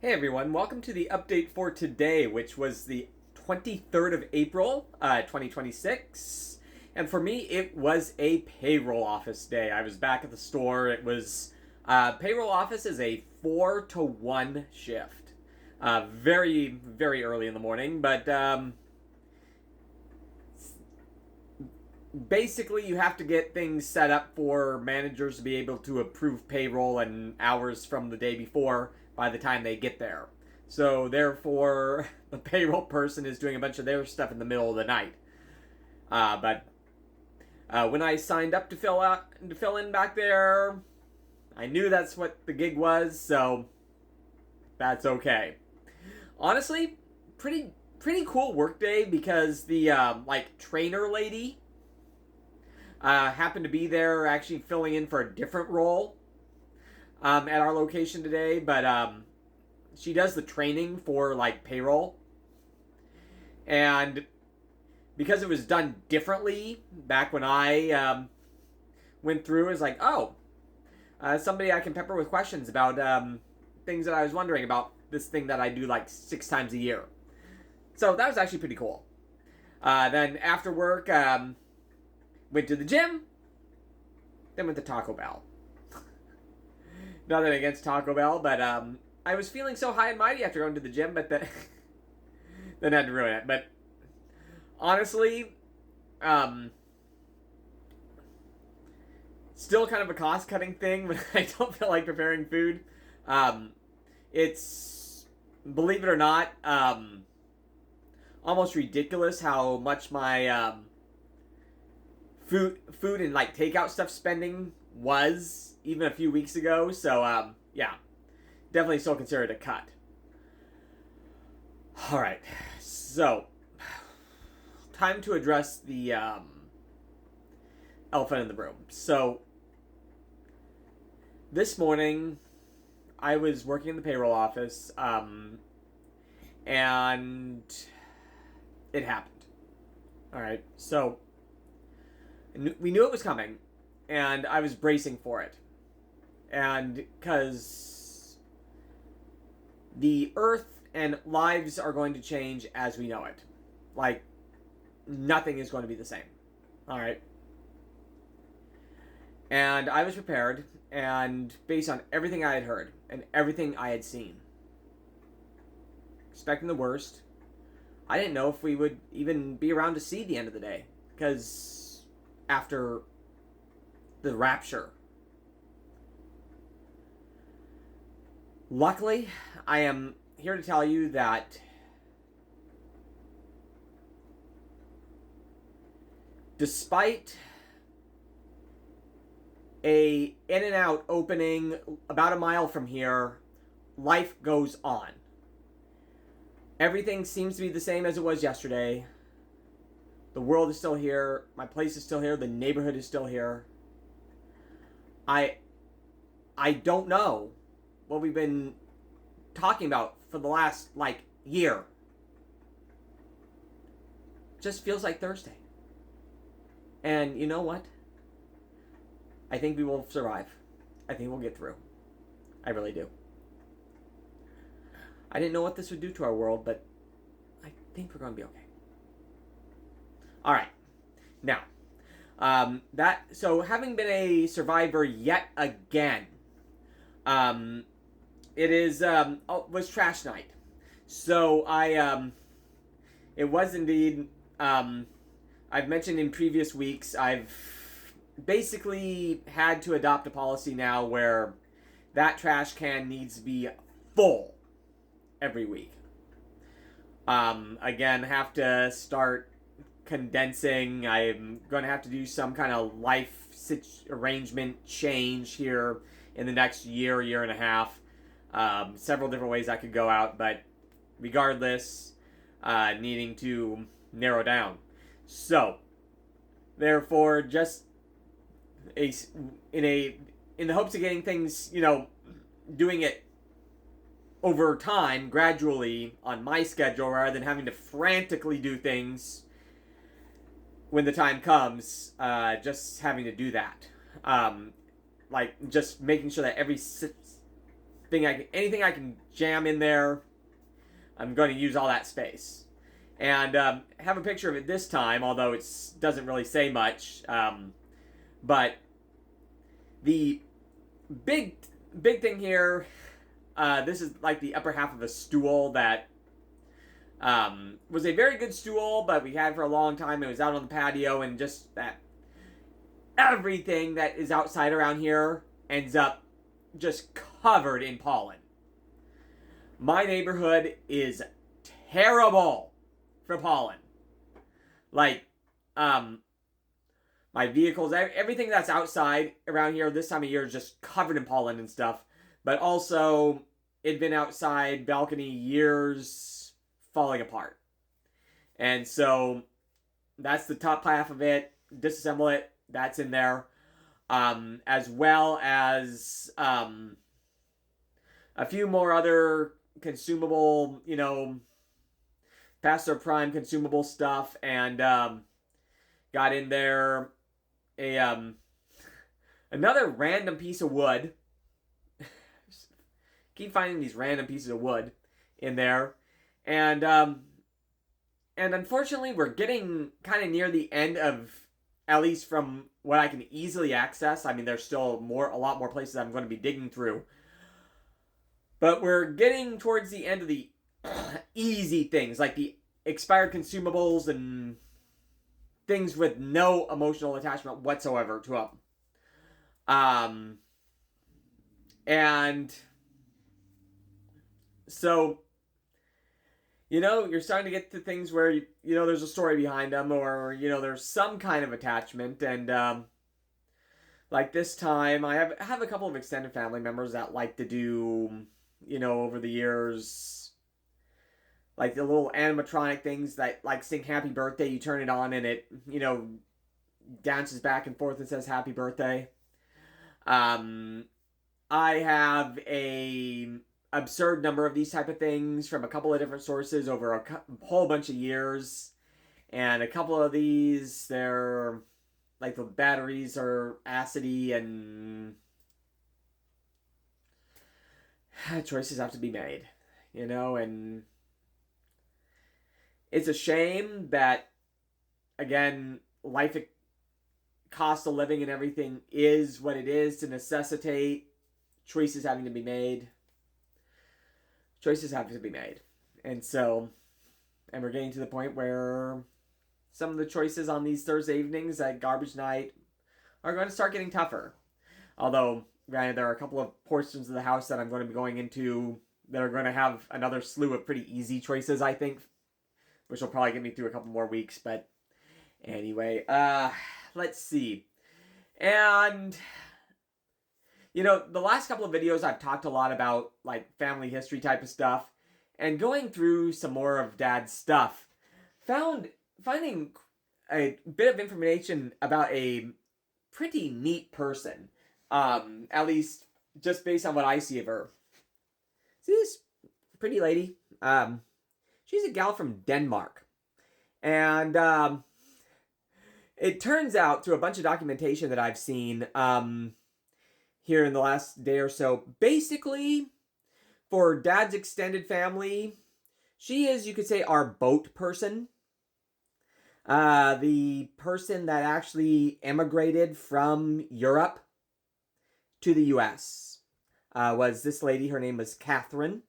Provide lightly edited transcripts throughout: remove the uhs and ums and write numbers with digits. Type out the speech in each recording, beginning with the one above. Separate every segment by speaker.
Speaker 1: Hey everyone, welcome to the update for today, which was the 23rd of April, 2026. And for me, it was a payroll office day. I was back at the store. It was payroll office is a 4 to 1 shift. Very, very early in the morning, but basically you have to get things set up for managers to be able to approve payroll and hours from the day before by the time they get there. So therefore, the payroll person is doing a bunch of their stuff in the middle of the night. But when I signed up to fill in back there, I knew that's what the gig was, so that's okay. Honestly, pretty cool workday because the trainer lady happened to be there, actually filling in for a different role at our location today, but she does the training for payroll, and because it was done differently back when I went through, it's like, oh, somebody I can pepper with questions about things that I was wondering about this thing that I do like 6 times a year. So that was actually pretty cool. Then after work, went to the gym, then went to Taco Bell. Nothing against Taco Bell, but I was feeling so high and mighty after going to the gym, but then had to ruin it. But honestly, still kind of a cost-cutting thing when I don't feel like preparing food. It's, believe it or not, almost ridiculous how much my food and takeout stuff spending was even a few weeks ago. So yeah, definitely still consider it a cut. All right, so time to address the elephant in the room. So this morning I was working in the payroll office, and it happened. All right, so we knew it was coming, and I was bracing for it. And because the earth and lives are going to change as we know it. Like, nothing is going to be the same. All right. And I was prepared, and based on everything I had heard and everything I had seen, expecting the worst, I didn't know if we would even be around to see the end of the day. Because after the rapture, luckily, I am here to tell you that despite a In-N-Out opening about a mile from here, life goes on. Everything seems to be the same as it was yesterday. The world is still here. My place is still here. The neighborhood is still here. I don't know what we've been talking about for the last year. Just feels like Thursday. And you know what? I think we will survive. I think we'll get through. I really do. I didn't know what this would do to our world, but I think we're going to be okay. All right. Now, so having been a survivor yet again, it is was trash night. So it was indeed. I've mentioned in previous weeks, I've basically had to adopt a policy now where that trash can needs to be full every week. Again, have to start condensing. I'm going to have to do some kind of life arrangement change here in the next year and a half. Several different ways I could go out, but regardless, needing to narrow down. So, therefore, just in the hopes of getting things, doing it over time, gradually on my schedule, rather than having to frantically do things when the time comes, just having to do that. Just making sure that everything anything I can jam in there, I'm going to use all that space. And have a picture of it this time, although it doesn't really say much. But the big thing here, this is like the upper half of a stool that was a very good stool, but we had for a long time. It was out on the patio, and just that everything that is outside around here ends up just covered in pollen. My neighborhood is terrible for pollen. Like, my vehicles, everything that's outside around here this time of year is just covered in pollen and stuff. But also, it'd been outside balcony years, falling apart. And so, that's the top half of it. Disassemble it. That's in there. As well as a few more other consumable, past their prime consumable stuff. And got in there another random piece of wood. Keep finding these random pieces of wood in there. And unfortunately, we're getting kind of near the end of, at least from what I can easily access. I mean, there's still a lot more places I'm going to be digging through. But we're getting towards the end of the easy things, like the expired consumables and things with no emotional attachment whatsoever to them. And so, you're starting to get to things where, there's a story behind them, or, there's some kind of attachment. And, like this time, I have a couple of extended family members that like to do, over the years, like the little animatronic things that, like, sing happy birthday. You turn it on and it, dances back and forth and says happy birthday. I have a absurd number of these type of things from a couple of different sources over a whole bunch of years. And a couple of these, they're, like, the batteries are acidy, and choices have to be made, and it's a shame that, again, life, cost of living and everything is what it is to necessitate choices having to be made. Choices have to be made. And we're getting to the point where some of the choices on these Thursday evenings at garbage night are going to start getting tougher. Although, granted, there are a couple of portions of the house that I'm going to be going into that are going to have another slew of pretty easy choices, I think, which will probably get me through a couple more weeks. But anyway, let's see. And, the last couple of videos I've talked a lot about, like, family history type of stuff, and going through some more of Dad's stuff, finding a bit of information about a pretty neat person, at least just based on what I see of her. See this pretty lady? She's a gal from Denmark. And it turns out, through a bunch of documentation that I've seen here in the last day or so, basically, for Dad's extended family, she is, you could say, our boat person. The person that actually emigrated from Europe to the U.S. Was this lady. Her name was Catherine.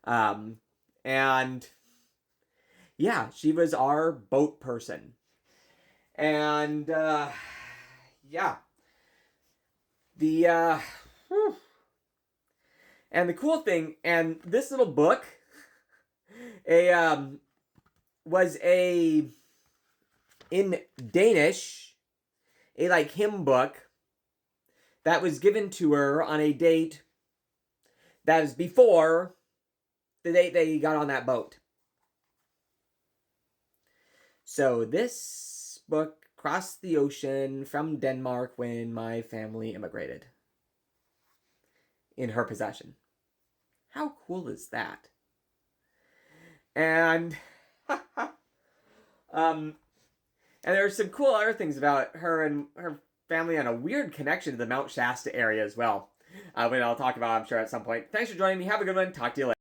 Speaker 1: And yeah, she was our boat person. And yeah. And the cool thing, and this little book was in Danish, a like hymn book that was given to her on a date that is before the date they got on that boat. So this book crossed the ocean from Denmark when my family immigrated. In her possession. How cool is that? And and there's some cool other things about her and her family, on a weird connection to the Mount Shasta area as well. but I'll talk about, I'm sure, at some point. Thanks for joining me. Have a good one. Talk to you later.